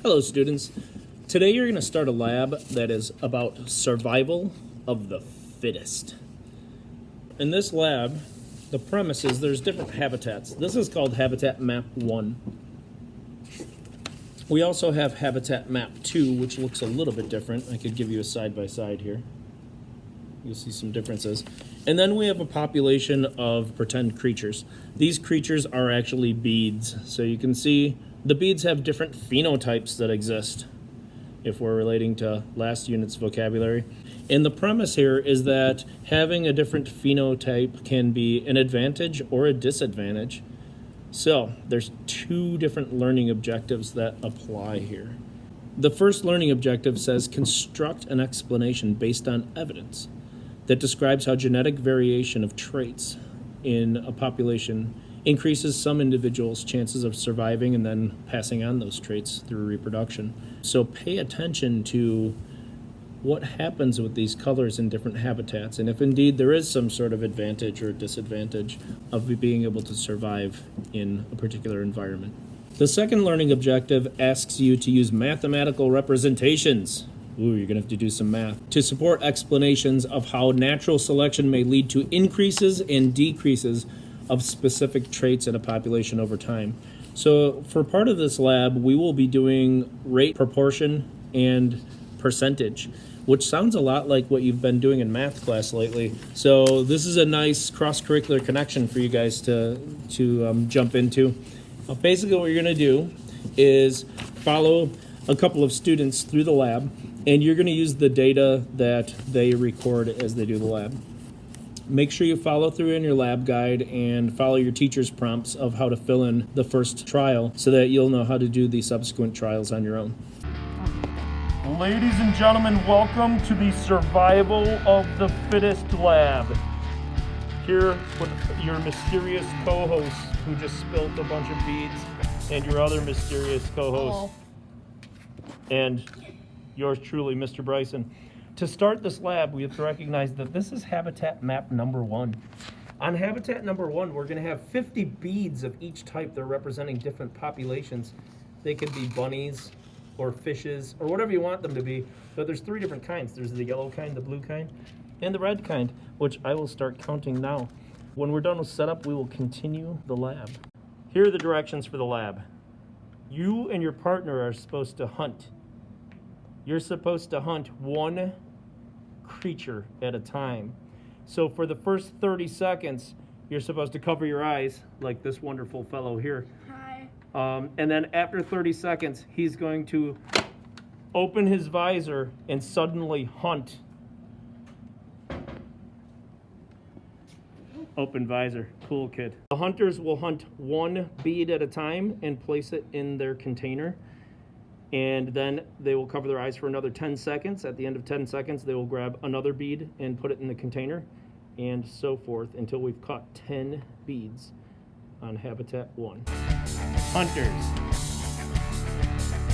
Hello students. Today you're going to start a lab that is about survival of the fittest. In this lab, the premise is there's different habitats. This is called Habitat Map 1. We also have Habitat Map 2, which looks a little bit different. I could give you a side-by-side here. You'll see some differences. And then we have a population of pretend creatures. These creatures are actually beads. So you can see the beads have different phenotypes that exist if we're relating to last unit's vocabulary. And the premise here is that having a different phenotype can be an advantage or a disadvantage. So there's two different learning objectives that apply here. The first learning objective says construct an explanation based on evidence that describes how genetic variation of traits in a population increases some individuals' chances of surviving and then passing on those traits through reproduction. So pay attention to what happens with these colors in different habitats, and if indeed there is some sort of advantage or disadvantage of being able to survive in a particular environment. The second learning objective asks you to use mathematical representations. Ooh, you're gonna have to do some math to support explanations of how natural selection may lead to increases and decreases of specific traits in a population over time. So for part of this lab, we will be doing rate, proportion, and percentage, which sounds a lot like what you've been doing in math class lately. So this is a nice cross-curricular connection for you guys to jump into. Basically what you're gonna do is follow a couple of students through the lab, and you're gonna use the data that they record as they do the lab. Make sure you follow through in your lab guide and follow your teacher's prompts of how to fill in the first trial so that you'll know how to do the subsequent trials on your own. Ladies and gentlemen, welcome to the Survival of the Fittest Lab. Here with your mysterious co-host who just spilled a bunch of beads, and your other mysterious co-host, and yours truly, Mr. Bryson. To start this lab, we have to recognize that this is Habitat Map number 1. On Habitat number 1, we're going to have 50 beads of each type. They're representing different populations. They could be bunnies or fishes or whatever you want them to be, but there's 3 different kinds. There's the yellow kind, the blue kind, and the red kind, which I will start counting now. When we're done with setup, we will continue the lab. Here are the directions for the lab. You and your partner are supposed to hunt. You're supposed to hunt one creature at a time. So for the first 30 seconds, you're supposed to cover your eyes like this wonderful fellow here. Hi. And then after 30 seconds, he's going to open his visor and suddenly hunt. Open visor. Cool kid. The hunters will hunt one bead at a time and place it in their container. And then they will cover their eyes for another 10 seconds. At the end of 10 seconds, they will grab another bead and put it in the container, and so forth until we've caught 10 beads on Habitat 1. Hunters.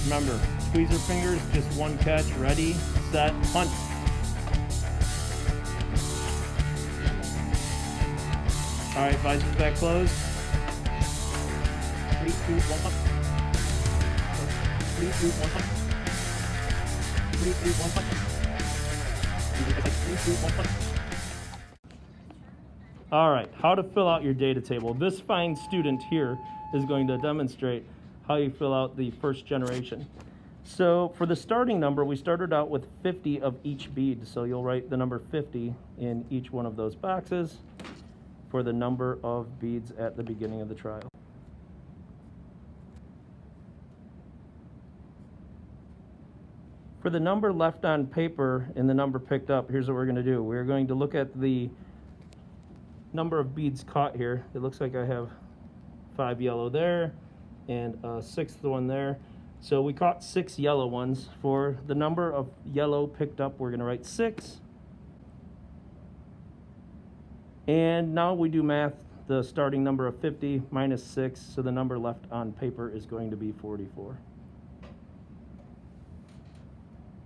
Remember, tweezer fingers, just one catch, ready, set, hunt. All right, visors back closed. 3, 2, 1. 3, 2, 1. 3, 2, 1. 3, 2, 1. All right, how to fill out your data table. This fine student here is going to demonstrate how you fill out the first generation. So for the starting number, we started out with 50 of each bead. So you'll write the number 50 in each one of those boxes for the number of beads at the beginning of the trial. For the number left on paper and the number picked up, here's what we're going to do. We're going to look at the number of beads caught here. It looks like I have 5 yellow there and a 6th one there. So we caught 6 yellow ones. For the number of yellow picked up, we're going to write 6. And now we do math. The starting number of 50 minus 6, so the number left on paper is going to be 44.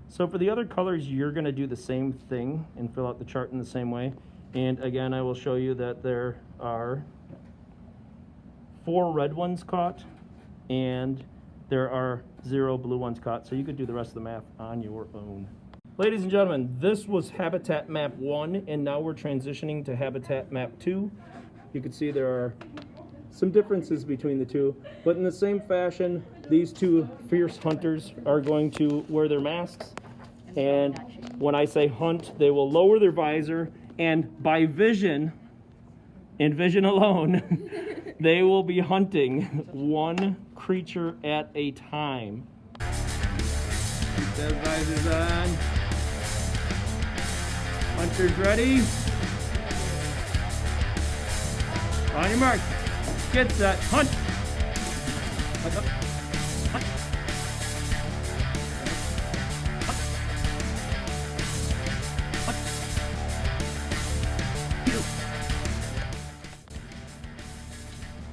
So for the other colors, you're going to do the same thing and fill out the chart in the same way. And again, I will show you that there are 4 red ones caught and there are 0 blue ones caught, so you could do the rest of the math on your own. Ladies and gentlemen, this was Habitat Map 1, and now we're transitioning to Habitat Map 2. You can see there are some differences between the two, but in the same fashion, these two fierce hunters are going to wear their masks, and when I say hunt, they will lower their visor, and by vision, and vision alone, they will be hunting one creature at a time. Keep those visors on. Hunters ready? On your mark. Get set. Hunt.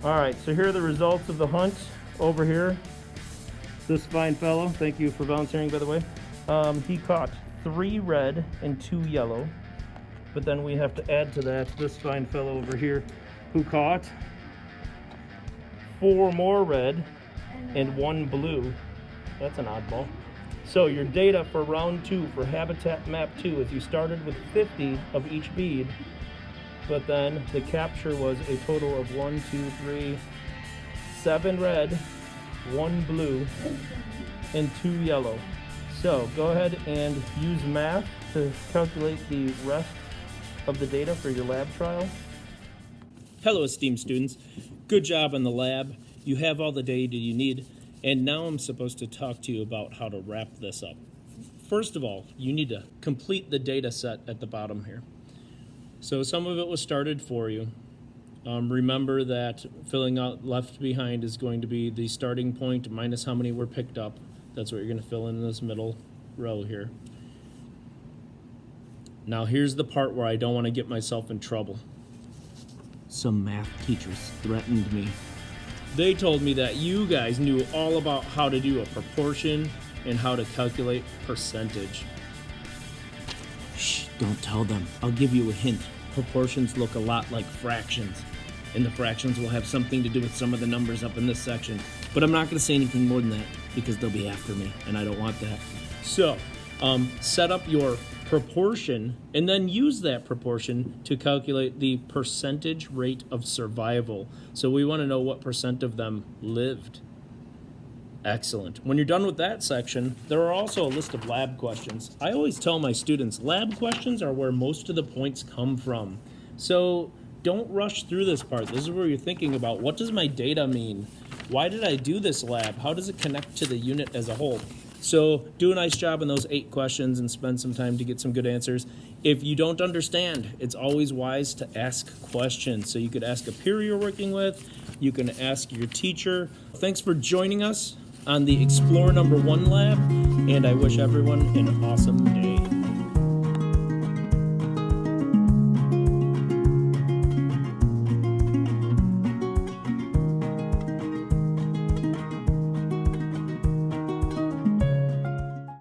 All right, so here are the results of the hunt over here. This fine fellow, thank you for volunteering, by the way. He caught 3 red and 2 yellow, but then we have to add to that this fine fellow over here who caught 4 more red and 1 blue. That's an oddball. So your data for round 2 for Habitat Map 2 is you started with 50 of each bead, but then the capture was a total of 7 red, 1 blue, and 2 yellow. So go ahead and use math to calculate the rest of the data for your lab trial. Hello, esteemed students. Good job on the lab. You have all the data you need, and now I'm supposed to talk to you about how to wrap this up. First of all, you need to complete the data set at the bottom here. So some of it was started for you. Remember that filling out left behind is going to be the starting point minus how many were picked up. That's what you're going to fill in this middle row here. Now here's the part where I don't want to get myself in trouble. Some math teachers threatened me. They told me that you guys knew all about how to do a proportion and how to calculate percentage. Shh, don't tell them. I'll give you a hint. Proportions look a lot like fractions, and the fractions will have something to do with some of the numbers up in this section. But I'm not going to say anything more than that because they'll be after me, and I don't want that. So, set up your proportion and then use that proportion to calculate the percentage rate of survival. So we want to know what percent of them lived. Excellent. When you're done with that section, there are also a list of lab questions. I always tell my students, lab questions are where most of the points come from. So don't rush through this part. This is where you're thinking about, what does my data mean? Why did I do this lab? How does it connect to the unit as a whole? So do a nice job on those 8 questions and spend some time to get some good answers. If you don't understand, it's always wise to ask questions. So you could ask a peer you're working with. You can ask your teacher. Thanks for joining us on the Explore #1 lab, and I wish everyone an awesome day.